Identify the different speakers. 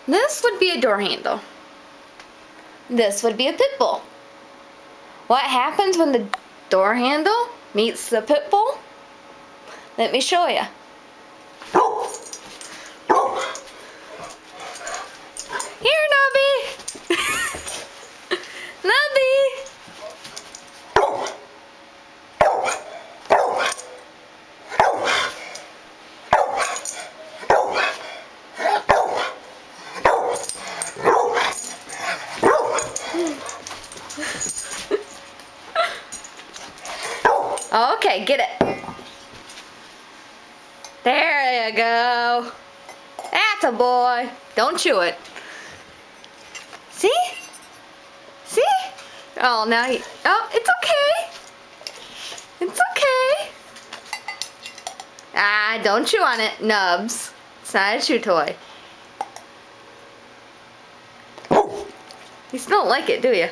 Speaker 1: This would be a door handle. This would be a pit bull. What happens when the door handle meets the pit bull? Let me show you. Here, Nubby! Nubby! Okay, get it. There you go. That's a boy. Don't chew it. See? See? Oh, now you... Oh, it's okay. It's okay. Ah, don't chew on it, Nubs. It's not a chew toy. You still don't like it, do you?